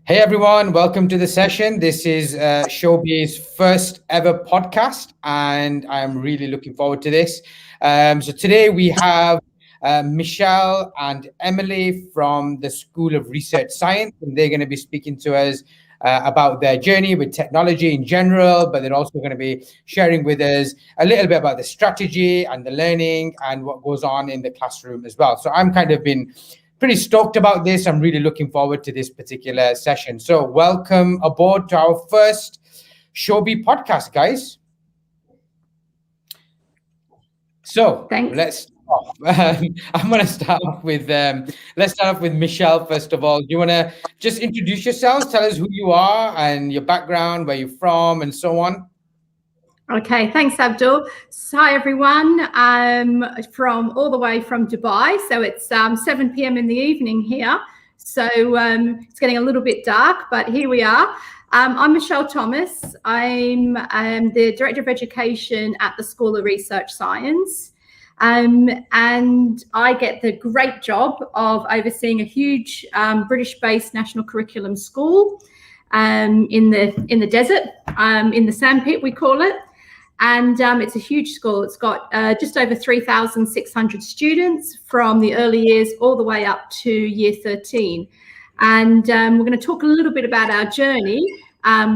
Hey everyone, welcome to the session. This is Showbie's first ever podcast, and I'm really looking forward to this. So today we have Michelle and Emily from the School of Research Science, and they're going to be speaking to us about their journey with technology in general, but they're also going to be sharing with us a little bit about the strategy and the learning and what goes on in the classroom as well. So I'm kind of been pretty stoked about this. I'm really looking forward to this particular session. So welcome aboard to our first Showbie podcast, guys. So Thanks. let's I'm going to start off with let's start off with Michelle first of all. Do you want to just introduce yourselves, tell us who you are and your background, where you're from, and so on? Okay, thanks, Abdul. So, hi, everyone. I'm from all the way from Dubai. So it's 7 p.m. in the evening here. So it's getting a little bit dark, but here we are. I'm Michelle Thomas. I'm the Director of Education at the School of Research Science. And I get the great job of overseeing a huge British-based national curriculum school in the desert, in the sandpit, we call it. And it's a huge school. It's got just over 3,600 students from the early years all the way up to year 13. And we're going to talk a little bit about our journey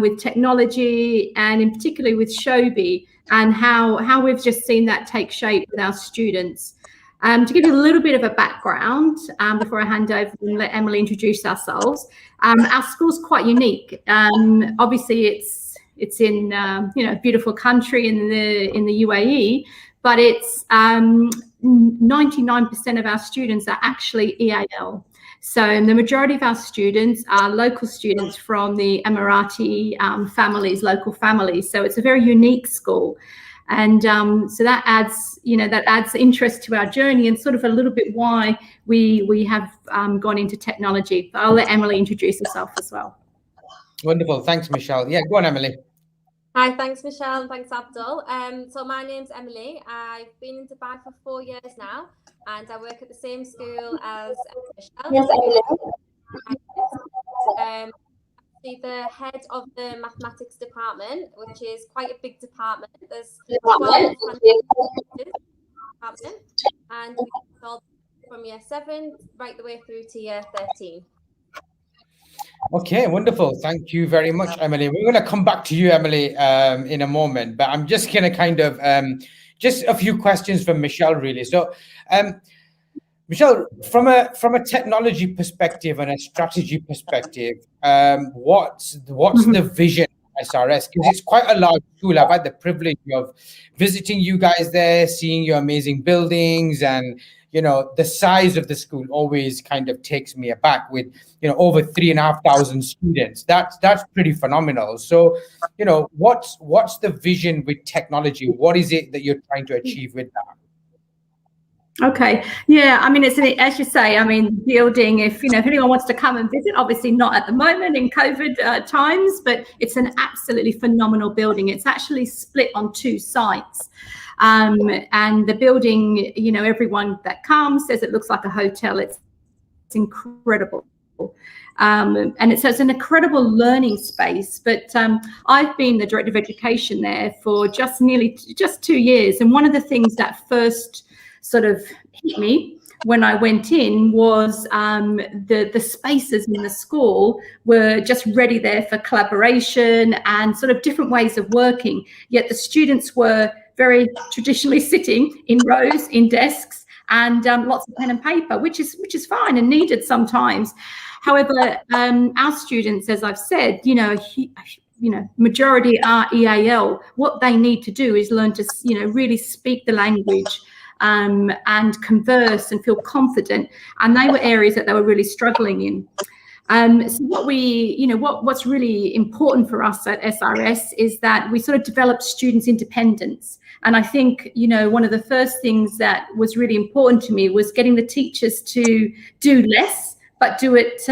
with technology and in particularly with Showbie and how we've just seen that take shape with our students. To give you a little bit of a background before I hand over and let Emily introduce ourselves, our school's quite unique. Obviously, it's in a beautiful country in the UAE, but it's 99% of our students are actually EAL. So the majority of our students are local students from the Emirati local families. So it's a very unique school. And so that adds interest to our journey and sort of a little bit why we have gone into technology. But I'll let Emily introduce herself as well. Wonderful. Thanks, Michelle. Yeah, go on, Emily. Hi, thanks, Michelle, and thanks, Abdul. So my name's Emily. I've been in Dubai for 4 years now, and I work at the same school as Michelle. Yes, Emily. The head of the mathematics department, which is quite a big department. There's 12 department, and we all from year 7 right the way through to year 13. Okay, wonderful. Thank you very much, Emily. We're going to come back to you, Emily, in a moment, but I'm just going to kind of just a few questions from Michelle, really. So, Michelle, from a technology perspective and a strategy perspective, what's the vision of SRS? Because it's quite a large school. I've had the privilege of visiting you guys there, seeing your amazing buildings, and the size of the school always kind of takes me aback with, over 3,500 students. That's pretty phenomenal. So, what's the vision with technology? What is it that you're trying to achieve with that? Okay. Yeah. I mean, as you say, building, if anyone wants to come and visit, obviously not at the moment in COVID times, but it's an absolutely phenomenal building. It's actually split on 2 sites. And the building, everyone that comes says it looks like a hotel. It's incredible. And it's an incredible learning space. But I've been the Director of Education there for just 2 years. And one of the things that first sort of hit me when I went in was the spaces in the school were just ready there for collaboration and sort of different ways of working. Yet the students were very traditionally sitting in rows, in desks, and lots of pen and paper, which is fine and needed sometimes. However, our students, as I've said, majority are EAL. What they need to do is learn to, really speak the language and converse and feel confident. And they were areas that they were really struggling in. So what's really important for us at SRS is that we sort of develop students' independence. And I think, one of the first things that was really important to me was getting the teachers to do less, but do it,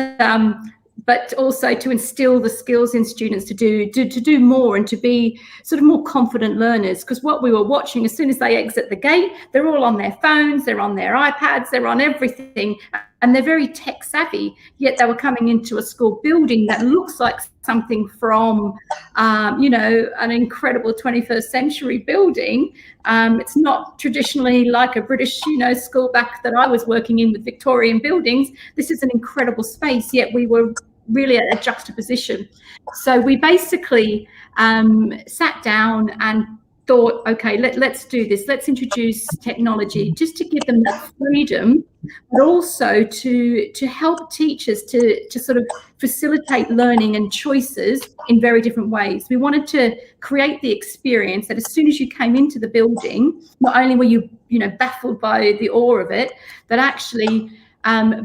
but also to instill the skills in students to do more and to be sort of more confident learners. Because what we were watching, as soon as they exit the gate, they're all on their phones, they're on their iPads, they're on everything. and they're very tech savvy, yet they were coming into a school building that looks like something from, an incredible 21st century building. It's not traditionally like a British, school back that I was working in with Victorian buildings. This is an incredible space, yet we were really at a juxtaposition. So we basically sat down and thought, okay, let's do this. Let's introduce technology just to give them that freedom, but also to help teachers to sort of facilitate learning and choices in very different ways. We wanted to create the experience that as soon as you came into the building, not only were you baffled by the awe of it, but actually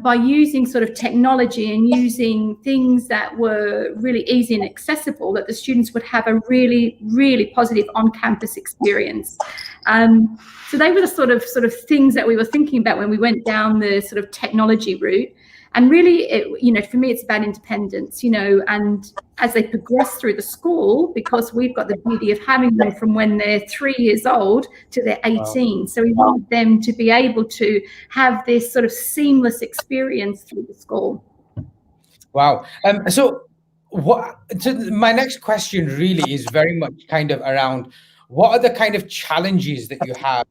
by using sort of technology and using things that were really easy and accessible, that the students would have a really, really positive on-campus experience. So they were the sort of things that we were thinking about when we went down the sort of technology route. And really, for me, it's about independence, and as they progress through the school, because we've got the beauty of having them from when they're 3 years old to they're 18. Wow. So we want them to be able to have this sort of seamless experience through the school. Wow. So my next question really is very much kind of around what are the kind of challenges that you have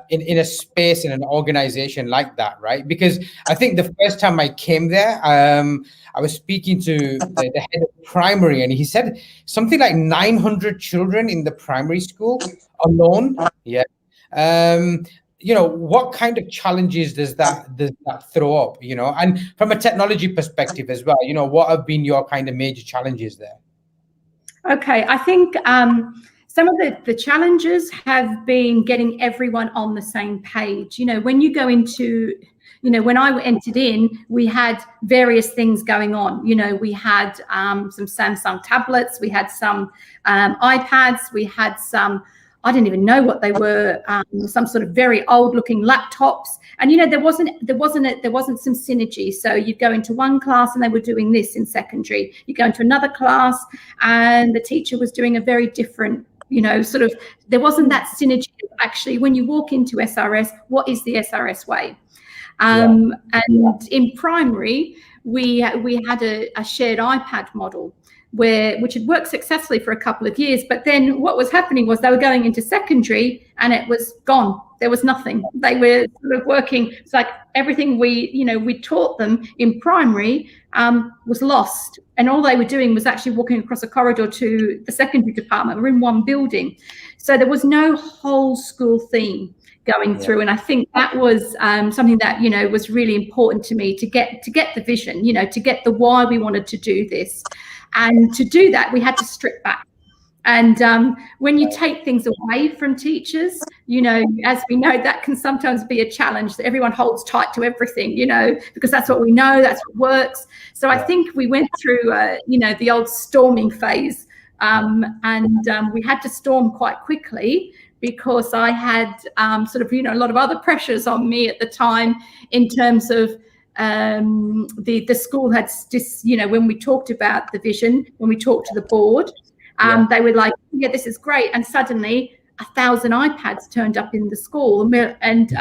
in a space, in an organization like that, right? Because I think the first time I came there, I was speaking to the head of primary, and he said something like 900 children in the primary school alone. Yeah. What kind of challenges does that throw up, and from a technology perspective as well, what have been your kind of major challenges there? Okay, I think some of the challenges have been getting everyone on the same page. When you go into, when I entered in, we had various things going on. We had some Samsung tablets, we had some iPads, we had some, I didn't even know what they were, some sort of very old looking laptops. And, there wasn't some synergy. So you'd go into one class and they were doing this in secondary. You go into another class and the teacher was doing a very different, there wasn't that synergy. Actually, when you walk into SRS, what is the SRS way? And in primary, we had a shared iPad model which had worked successfully for a couple of years. But then what was happening was they were going into secondary and it was gone. There was nothing. They were sort of working. It's like everything we taught them in primary was lost. And all they were doing was actually walking across a corridor to the secondary department. We're in one building. So there was no whole school theme going through. And I think that was something that, was really important to me to get the vision, to get the why we wanted to do this. And to do that, we had to strip back. And when you take things away from teachers, as we know, that can sometimes be a challenge, that everyone holds tight to everything, because that's what we know, that's what works. So I think we went through, the old storming phase, and we had to storm quite quickly because I had a lot of other pressures on me at the time in terms of the school had just, when we talked about the vision, when we talked to the board, they were like, yeah, this is great. And suddenly 1,000 iPads turned up in the school. And,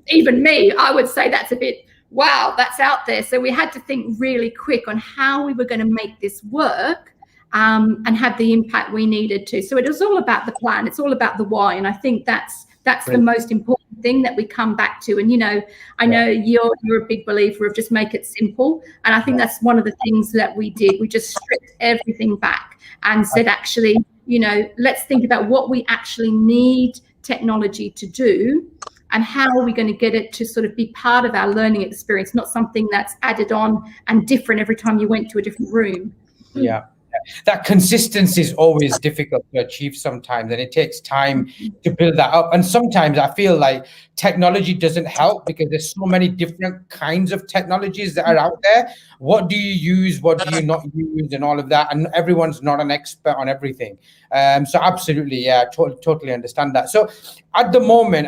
even me, I would say that's a bit, wow, that's out there. So we had to think really quick on how we were going to make this work and have the impact we needed to. So it was all about the plan. It's all about the why. And I think that's the most important thing that we come back to. And, I know you're a big believer of just make it simple. And I think that's one of the things that we did. We just stripped everything back and said, actually, let's think about what we actually need technology to do and how are we going to get it to sort of be part of our learning experience, not something that's added on and different every time you went to a different room. Yeah. That consistency is always difficult to achieve sometimes, and it takes time to build that up. And sometimes I feel like technology doesn't help because there's so many different kinds of technologies that are out there. What do you use? What do you not use? And all of that. And everyone's not an expert on everything. So absolutely, yeah, totally understand that. So at the moment,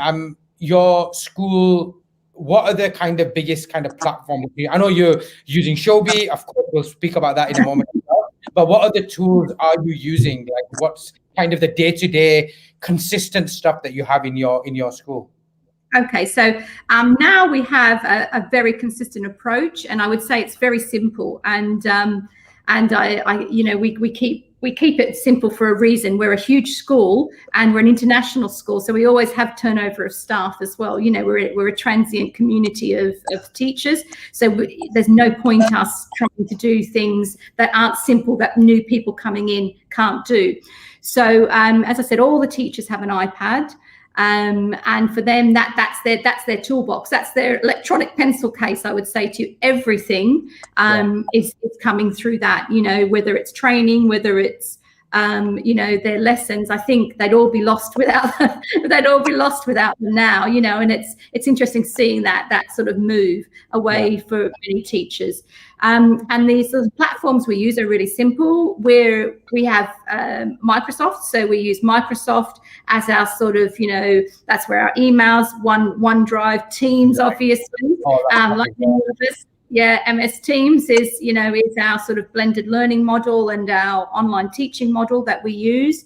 your school, what are the kind of biggest kind of platforms? I know you're using Showbie. Of course, we'll speak about that in a moment. But what other tools are you using? Like, what's kind of the day-to-day consistent stuff that you have in your school? Okay, so now we have a very consistent approach, and I would say it's very simple. And I you know, we keep it simple for a reason. We're a huge school, and we're an international school, so we always have turnover of staff as well. You know, we're a transient community of teachers, so there's no point us trying to do things that aren't simple, that new people coming in can't do. So as I said, all the teachers have an iPad. And for them, that's their toolbox, that's their electronic pencil case. I would say to you, everything is coming through that. You know, whether it's training, whether it's you know, their lessons. I think they'd all be lost without them now. You know, and it's interesting seeing that sort of move away for many teachers. And these sort of platforms we use are really simple. We have Microsoft, so we use Microsoft as our sort of, you know, that's where our emails, OneDrive, Teams, obviously, like all of us. Yeah, MS Teams is, you know, is our sort of blended learning model and our online teaching model that we use.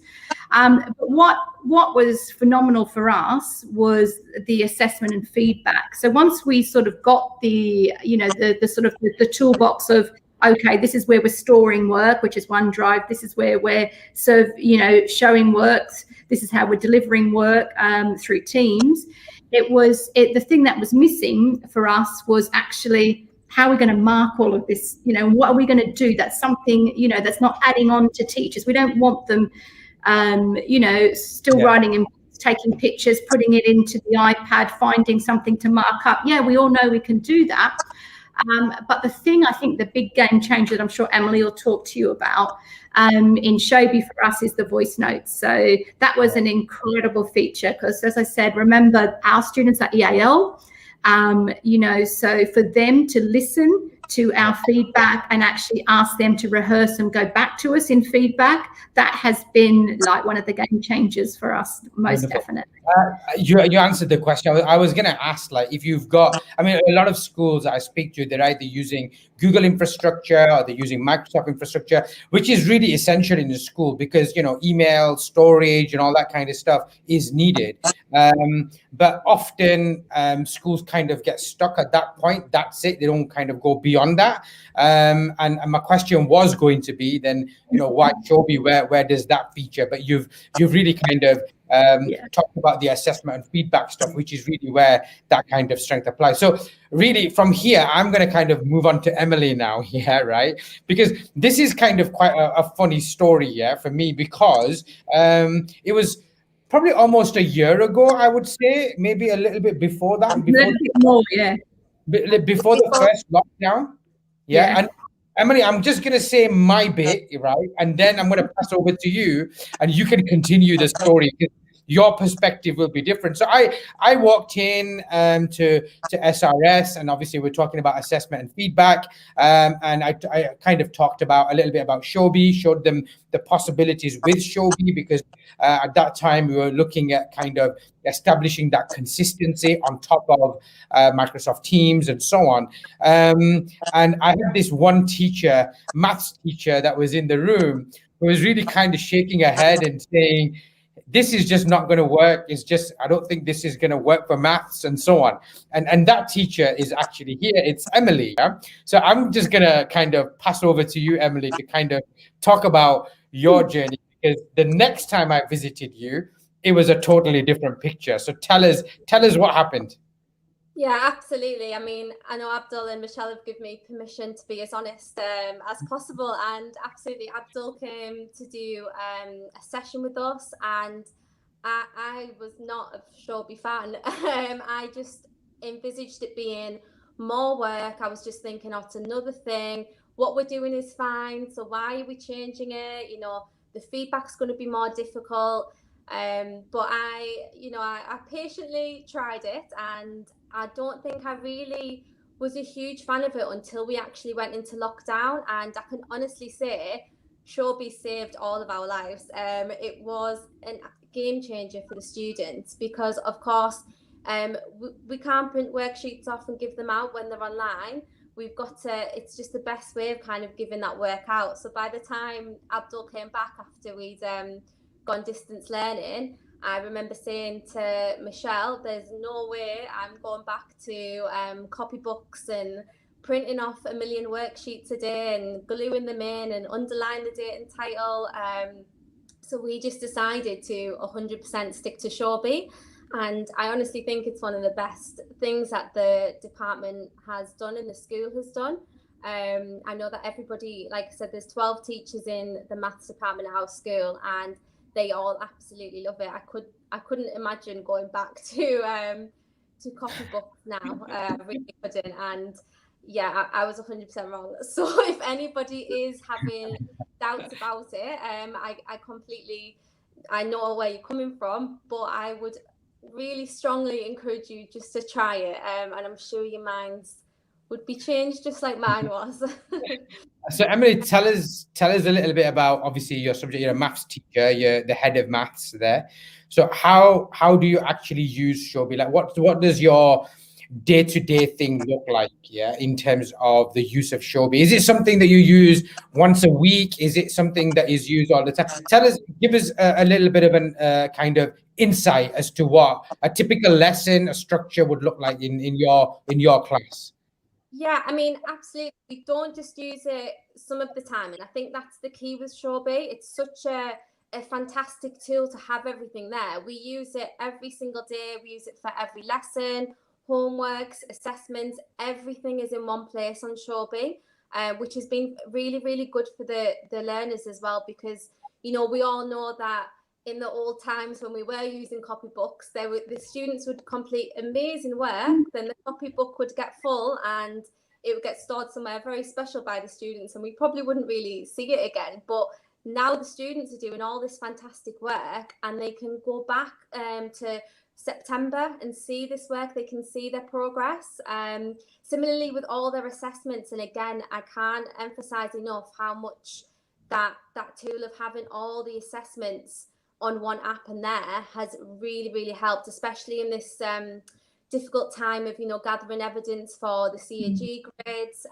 But what was phenomenal for us was the assessment and feedback. So once we sort of got the, you know, the sort of the toolbox of, okay, this is where we're storing work, which is OneDrive. This is where we're sort of, you know, showing works. This is how we're delivering work through Teams. The thing that was missing for us was actually, how are we going to mark all of this? You know, what are we going to do? That's something, you know, that's not adding on to teachers. We don't want them, you know, still writing and taking pictures, putting it into the iPad, finding something to mark up. Yeah, we all know we can do that. But the thing, I think the big game changer that I'm sure Emily will talk to you about in Showbie for us is the voice notes. So that was an incredible feature because, as I said, remember our students are EAL. You know, so for them to listen to our feedback and actually ask them to rehearse and go back to us in feedback, that has been like one of the game changers for us, most definitely. You answered the question. I was going to ask, like, if you've got, I mean, a lot of schools I speak to, they're either using Google infrastructure or they're using Microsoft infrastructure, which is really essential in the school because, you know, email, storage and all that kind of stuff is needed. But often schools kind of get stuck at that point. That's it. They don't kind of go beyond that. And my question was going to be then, you know, why Showbie, where does that feature? But you've really kind of talked about the assessment and feedback stuff, which is really where that kind of strength applies. So really from here, I'm going to kind of move on to Emily now, right? Because this is kind of quite a funny story, for me, because it was probably almost a year ago, I would say, maybe a little bit before that. A little bit more, yeah. Before the first lockdown. And Emily, I'm just going to say my bit, right? And then I'm going to pass over to you and you can continue the story because your perspective will be different. So I walked in to SRS, and obviously we're talking about assessment and feedback. And I kind of talked about a little bit about Showbie, showed them the possibilities with Showbie because at that time we were looking at kind of establishing that consistency on top of Microsoft Teams and so on. And I had this one teacher, maths teacher, that was in the room who was really kind of shaking her head and saying, this is just not going to work. It's just, I don't think this is going to work for maths and so on. And that teacher is actually here. It's Emily. So I'm just going to kind of pass over to you, Emily, to kind of talk about your journey, because the next time I visited you, it was a totally different picture. So tell us what happened. Yeah, absolutely. I mean, I know Abdul and Michelle have given me permission to be as honest as possible. And absolutely, Abdul came to do a session with us, and I was not a Showbie fan. I just envisaged it being more work. I was just thinking, oh, it's another thing. What we're doing is fine. So why are we changing it? You know, the feedback's going to be more difficult. But I patiently tried it, and I don't think I really was a huge fan of it until we actually went into lockdown. And I can honestly say Showbie saved all of our lives. It was a game changer for the students because, of course, we can't print worksheets off and give them out when they're online. We've got to, it's just the best way of kind of giving that work out. So by the time Abdul came back after we'd gone distance learning, I remember saying to Michelle, there's no way I'm going back to copybooks and printing off a million worksheets a day and gluing them in and underline the date and title. So we just decided to 100% stick to Showbie. And I honestly think it's one of the best things that the department has done and the school has done. I know that everybody, like I said, there's 12 teachers in the maths department at our school, and they all absolutely love it. I couldn't imagine going back to copybooks now. I really couldn't. And yeah, I was 100% wrong. So if anybody is having doubts about it, I know where you're coming from, but I would really strongly encourage you just to try it. And I'm sure your minds would be changed just like mine was. So Emily, tell us a little bit about, obviously, your subject. You're a maths teacher. You're the head of maths there. So how do you actually use Showbie? Like, what does your day-to-day thing look like, in terms of the use of Showbie? Is it something that you use once a week? Is it something that is used all the time? Give us a little bit of an kind of insight as to what a typical lesson, a structure would look like in your class. Yeah, I mean, absolutely. We don't just use it some of the time. And I think that's the key with Showbie. It's such a fantastic tool to have everything there. We use it every single day. We use it for every lesson, homeworks, assessments. Everything is in one place on Showbie, which has been really, really good for the learners as well, because, you know, we all know that in the old times when we were using copybooks, the students would complete amazing work, then the copybook would get full and it would get stored somewhere very special by the students, and we probably wouldn't really see it again. But now the students are doing all this fantastic work, and they can go back to September and see this work. They can see their progress. Similarly with all their assessments, and again, I can't emphasize enough how much that tool of having all the assessments on one app and there has really, really helped, especially in this difficult time of, you know, gathering evidence for the CAG grades.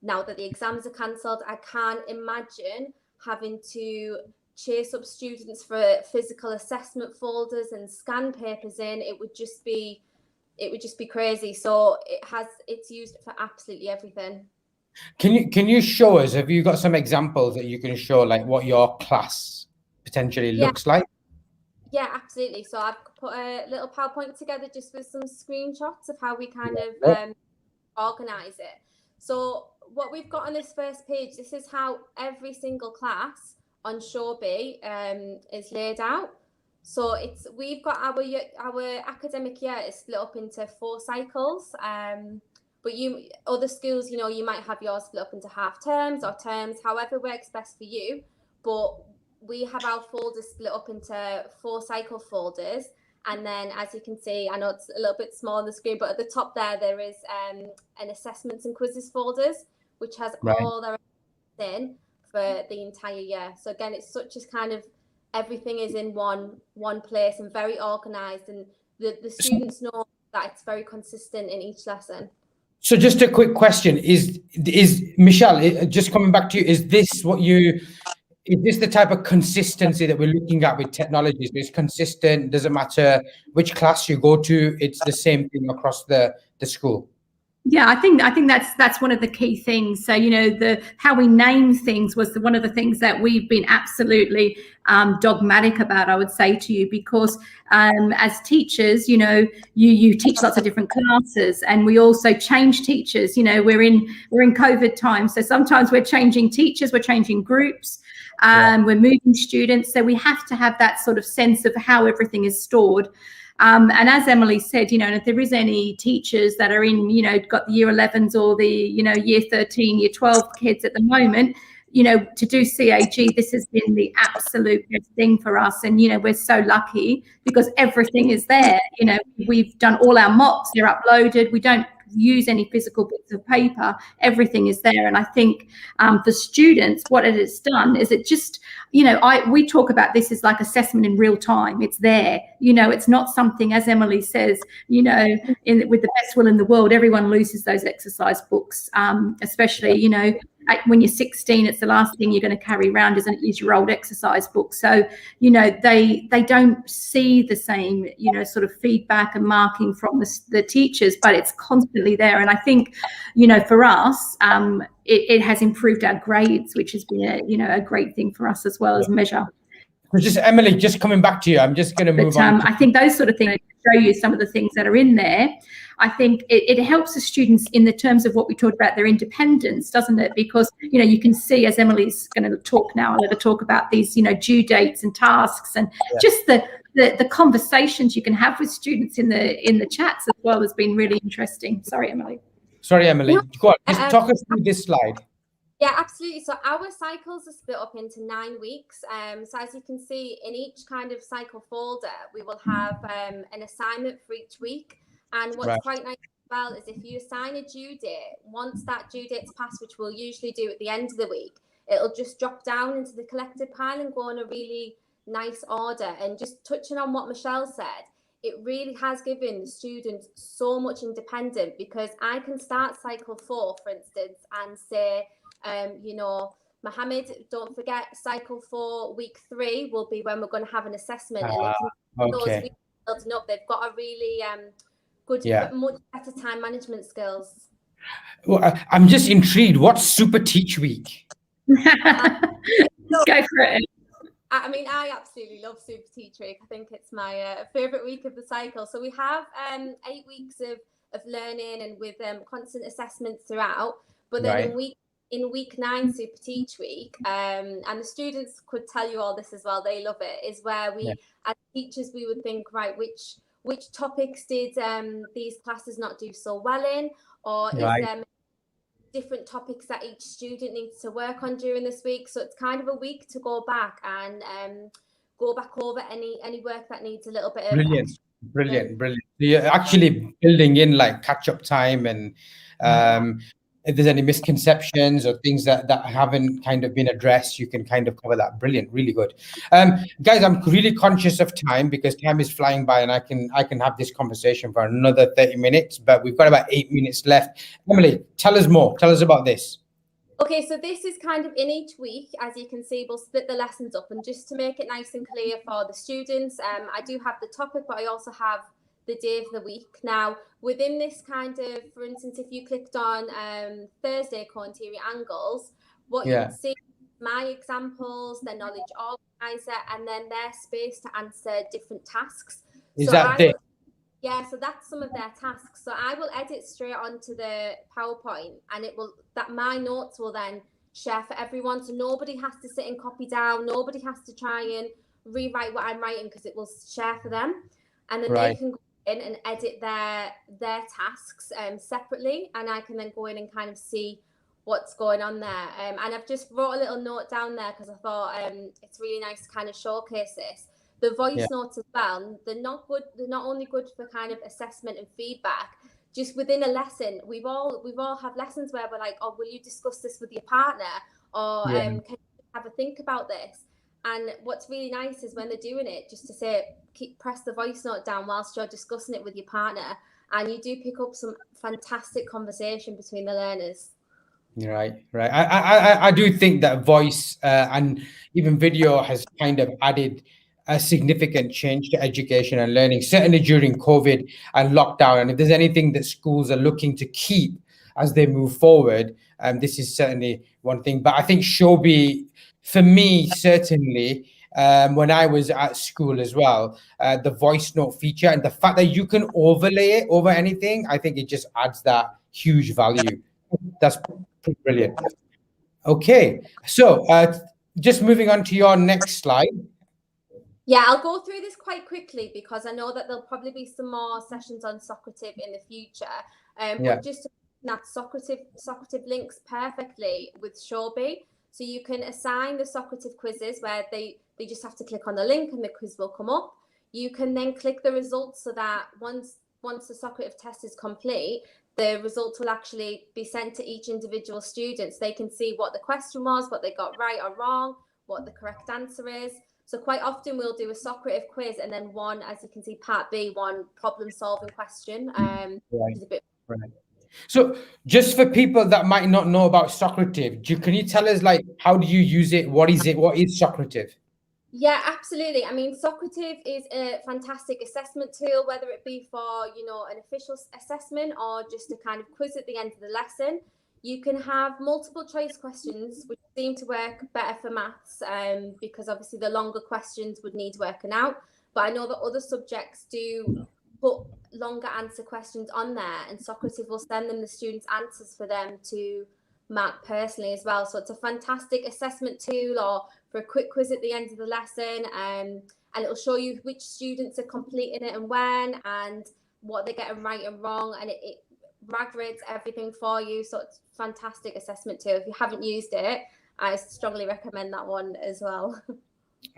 Now that the exams are cancelled, I can't imagine having to chase up students for physical assessment folders and scan papers in. It would just be crazy. So it's used for absolutely everything. Can you show us? Have you got some examples that you can show, like what your class potentially looks like? Yeah, absolutely. So I've put a little PowerPoint together just with some screenshots of how we kind of organize it. So what we've got on this first page, this is how every single class on Showbie is laid out. So we've got our academic year is split up into 4 cycles. But other schools, you know, you might have yours split up into half terms or terms, however works best for you. But we have our folders split up into 4 cycle folders. And then, as you can see, I know it's a little bit small on the screen, but at the top there is an assessments and quizzes folders, which has all their in for the entire year. So again, it's such as kind of everything is in one place and very organized, and the students know that it's very consistent in each lesson. So just a quick question, is Michelle, just coming back to you, is this the type of consistency that we're looking at with technologies? It's consistent, doesn't matter which class you go to, it's the same thing across the school? Yeah, I think that's one of the key things. So, you know, how we name things was one of the things that we've been absolutely dogmatic about, I would say to you, because as teachers, you know, you teach lots of different classes, and we also change teachers. You know, we're in COVID time, so sometimes we're changing teachers, we're changing groups, we're moving students, so we have to have that sort of sense of how everything is stored. And as Emily said, you know, and if there is any teachers that are in, you know, got the year 11s or the, you know, year 13, year 12 kids at the moment, you know, to do CAG, this has been the absolute best thing for us. And, you know, we're so lucky because everything is there. You know, we've done all our mocks, they're uploaded. We don't use any physical bits of paper. Everything is there. And I think for students, what it has done is it just, you know, we talk about this as like assessment in real time. It's there. You know, it's not something, as Emily says, you know, with the best will in the world, everyone loses those exercise books, especially, you know, when you're 16, it's the last thing you're going to carry around is your old exercise book. So, you know, they don't see the same, you know, sort of feedback and marking from the teachers, but it's constantly there. And I think, you know, for us, it has improved our grades, which has been a great thing for us as well as measure. Just Emily, just coming back to you, I'm just going to move on. I think those sort of things show you some of the things that are in there. I think it helps the students in the terms of what we talked about, their independence, doesn't it? Because, you know, you can see, as Emily's going to talk now, I'll let her talk about these, you know, due dates and tasks, and just the conversations you can have with students in the chats as well has been really interesting. Sorry, Emily. Go on, just talk us through this slide. Yeah, absolutely. So our cycles are split up into 9 weeks. So as you can see, in each kind of cycle folder, we will have an assignment for each week. And what's quite nice as well is if you assign a due date, once that due date's passed, which we'll usually do at the end of the week, it'll just drop down into the collected pile and go in a really nice order. And just touching on what Michelle said, it really has given the students so much independence, because I can start cycle 4, for instance, and say, you know, Mohammed, don't forget cycle 4, week 3 will be when we're going to have an assessment. And they can those weeks building up. They've got a really good, much better time management skills. Well, I'm just intrigued. What's Super Teach Week? Go for it. I mean, I absolutely love Super Teach Week. I think it's my favorite week of the cycle. So we have 8 weeks of learning and with constant assessments throughout. But then in week 9 Super Teach Week, and the students could tell you all this as well, they love it, is where we, as teachers, we would think, right, which topics did these classes not do so well in, or is there different topics that each student needs to work on during this week? So it's kind of a week to go back and go back over any work that needs a little bit of brilliant. So you're actually building in like catch-up time, and if there's any misconceptions or things that haven't kind of been addressed, you can kind of cover that. Brilliant, really good. Guys, I'm really conscious of time because time is flying by, and I can have this conversation for another 30 minutes, but we've got about 8 minutes left. Emily, tell us more. Tell us about this. Okay, so this is kind of in each week. As you can see, we'll split the lessons up, and just to make it nice and clear for the students, I do have the topic, but I also have the day of the week. Now, within this kind of, for instance, if you clicked on Thursday co-interior angles, what you would see, my examples, their knowledge organizer, and then their space to answer different tasks. Is that it? Yeah, so that's some of their tasks. So I will edit straight onto the PowerPoint, and it will, that my notes will then share for everyone. So nobody has to sit and copy down. Nobody has to try and rewrite what I'm writing, because it will share for them. And then they can go in and edit their tasks separately, and I can then go in and kind of see what's going on there. And I've just wrote a little note down there because I thought it's really nice to kind of showcase this. The voice notes as well, they're not only good for kind of assessment and feedback. Just within a lesson, we've all had lessons where we're like, oh, will you discuss this with your partner, or can you have a think about this? And what's really nice is when they're doing it, just to say, press the voice note down whilst you're discussing it with your partner, and you do pick up some fantastic conversation between the learners. Right. I do think that voice and even video has kind of added a significant change to education and learning, certainly during COVID and lockdown. And if there's anything that schools are looking to keep as they move forward, this is certainly one thing. But I think Showbie, for me, certainly, when I was at school as well, the voice note feature and the fact that you can overlay it over anything, I think it just adds that huge value. That's brilliant. Okay, so just moving on to your next slide. Yeah, I'll go through this quite quickly because I know that there'll probably be some more sessions on Socrative in the future. But just that Socrative links perfectly with Showbie. So you can assign the Socrative quizzes where they just have to click on the link and the quiz will come up. You can then click the results so that once the Socrative test is complete, the results will actually be sent to each individual student so they can see what the question was, what they got right or wrong, what the correct answer is. So quite often we'll do a Socrative quiz and then one, as you can see, part B, one problem solving question. Which is a bit So just for people that might not know about Socrative, can you tell us, like, how do you use it? What is it? What is Socrative? Yeah, absolutely. I mean, Socrative is a fantastic assessment tool, whether it be for, you know, an official assessment or just a kind of quiz at the end of the lesson. You can have multiple choice questions, which seem to work better for maths, because obviously the longer questions would need working out. But I know that other subjects do put longer answer questions on there, and Socrative will send them the students' answers for them to mark personally as well. So it's a fantastic assessment tool, or for a quick quiz at the end of the lesson, and it'll show you which students are completing it and when, and what they're getting right and wrong, and it rag rates everything for you. So it's a fantastic assessment tool. If you haven't used it, I strongly recommend that one as well.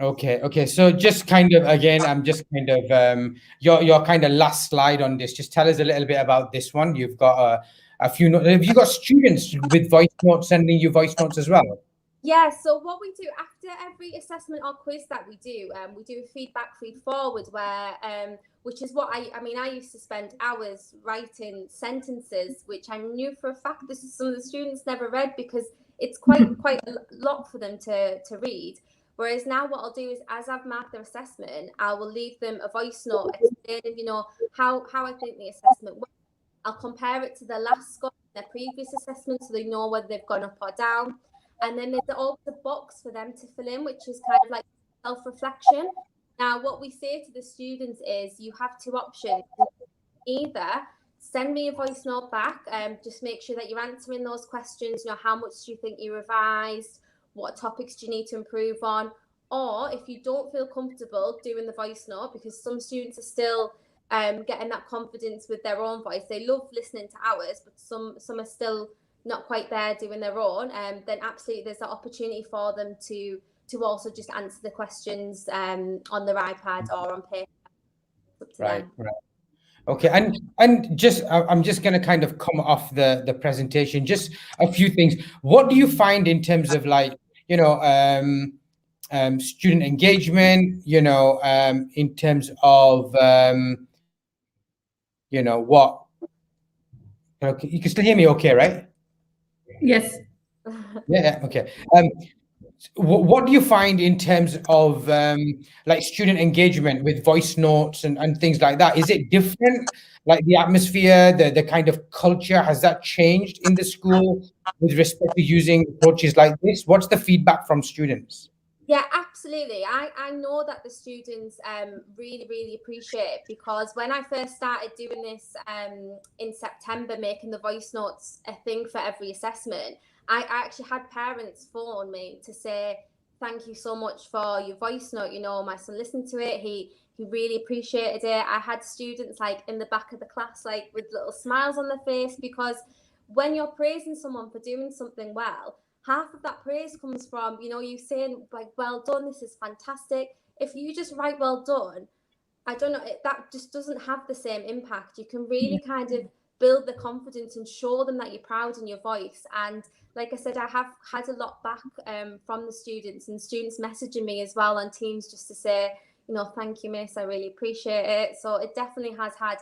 Okay. So just kind of, again, I'm just kind of your kind of last slide on this. Just tell us a little bit about this one. You've got a few. Have you got students with voice notes sending you voice notes as well? Yeah, so what we do after every assessment or quiz that we do a feedback feed forward where, which is what I used to spend hours writing sentences, which I knew for a fact some of the students never read, because it's quite a lot for them to read. Whereas now what I'll do is, as I've marked their assessment, I will leave them a voice note explaining, you know, how I think the assessment went. I'll compare it to the last score in their previous assessment, so they know whether they've gone up or down. And then there's always a box for them to fill in, which is kind of like self-reflection. Now, what we say to the students is, you have two options. Either send me a voice note back, just make sure that you're answering those questions, you know, how much do you think you revised, what topics do you need to improve on? Or if you don't feel comfortable doing the voice note, because some students are still getting that confidence with their own voice, they love listening to ours, but some are still not quite there doing their own, then absolutely there's that opportunity for them to also just answer the questions on their iPad or on paper. Right. Okay, and just I'm just going to kind of come off the presentation. Just a few things. What do you find in terms of, like, you know, student engagement? You know, in terms of you know, what? You can still hear me, okay, right? Yes. Yeah. Okay. What do you find in terms of like student engagement with voice notes and things like that? Is it different? Like the atmosphere, the kind of culture, has that changed in the school with respect to using approaches like this? What's the feedback from students? Yeah, absolutely. I know that the students really appreciate it, because when I first started doing this in September, making the voice notes a thing for every assessment, I actually had parents phone me to say, thank you so much for your voice note. You know, my son listened to it. He really appreciated it. I had students like in the back of the class, like with little smiles on their face, because when you're praising someone for doing something well, half of that praise comes from, you know, you saying like, well done, this is fantastic. If you just write well done, I don't know, that just doesn't have the same impact. You can really kind of build the confidence and show them that you're proud in your voice. And like I said, I have had a lot back from the students, and students messaging me as well on Teams just to say, you know, thank you, miss, I really appreciate it. So it definitely has had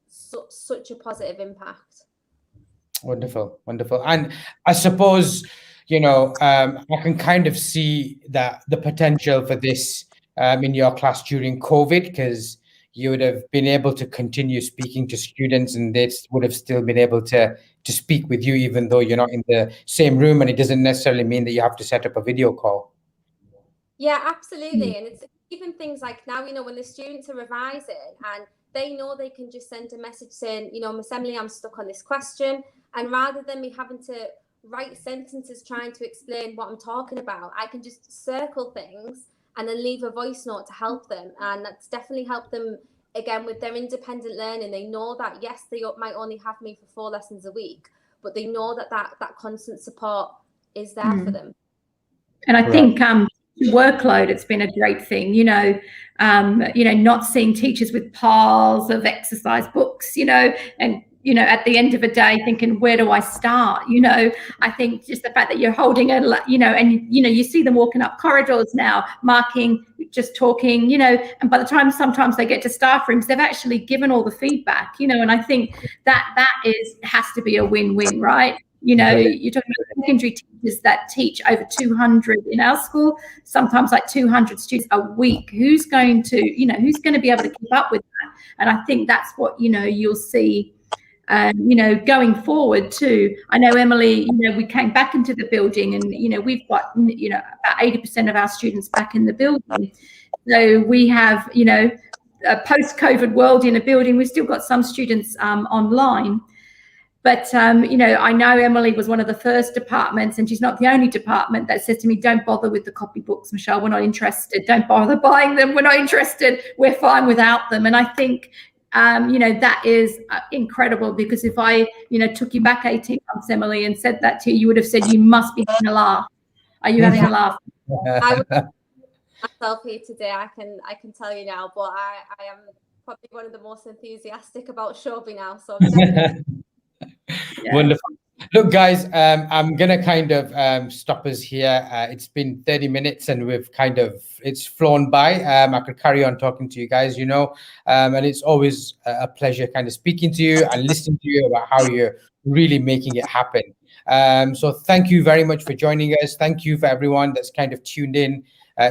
such a positive impact. Wonderful. And I suppose, you know, I can kind of see that the potential for this in your class during COVID, because you would have been able to continue speaking to students, and they would have still been able to speak with you, even though you're not in the same room, and it doesn't necessarily mean that you have to set up a video call. Yeah, absolutely. And it's even things like now, you know, when the students are revising and they know they can just send a message saying, you know, Miss Emily, I'm stuck on this question. And rather than me having to write sentences trying to explain what I'm talking about, I can just circle things and then leave a voice note to help them. And that's definitely helped them, again, with their independent learning. They know that, yes, they might only have me for 4 lessons a week, but they know that constant support is there for them. And I think workload, it's been a great thing, you know, not seeing teachers with piles of exercise books, you know, and, you know, at the end of a day thinking, where do I start? You know, I think just the fact that you're holding a, you know, and, you know, you see them walking up corridors now, marking just talking, and by the time sometimes they get to staff rooms, they've actually given all the feedback, and I think that has to be a win-win, right? You're talking about secondary teachers that teach over 200 in our school, sometimes like 200 students a week. Who's going to be able to keep up with that? And I think that's what, you'll see, going forward too. I know, Emily, we came back into the building and, we've got, about 80% of our students back in the building. So we have, a post-COVID world in a building. We've still got some students online. But, I know Emily was one of the first departments, and she's not the only department that says to me, don't bother with the copybooks, Michelle, we're not interested. Don't bother buying them. We're not interested. We're fine without them. And I think, that is incredible, because if I, took you back 18 months, Emily, and said that to you, you would have said, you must be having a laugh. Are you having a laugh? I would myself here today, I can tell you now, but I am probably one of the most enthusiastic about Showbie now. So I'm definitely Yeah. Wonderful. Look, guys, I'm gonna kind of stop us here. It's been 30 minutes and it's flown by. I could carry on talking to you guys, and it's always a pleasure kind of speaking to you and listening to you about how you're really making it happen. So thank you very much for joining us. Thank you for everyone that's kind of tuned in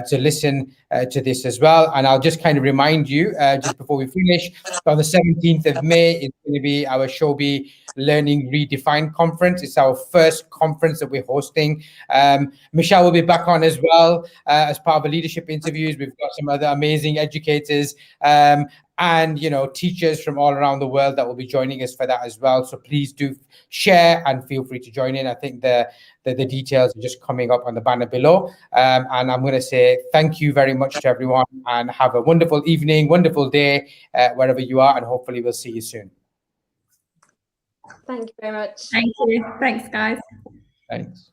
to listen to this as well. And I'll just kind of remind you, just before we finish, on the 17th of May, it's going to be our Showbie Learning Redefined conference. It's our first conference that we're hosting. Michelle will be back on as well as part of the leadership interviews. We've got some other amazing educators and teachers from all around the world that will be joining us for that as well. So please do share and feel free to join in. I think the details are just coming up on the banner below. And I'm going to say thank you very much to everyone, and have a wonderful evening, wonderful day, wherever you are, and hopefully we'll see you soon. Thank you very much. Thank you. Thanks, guys. Thanks.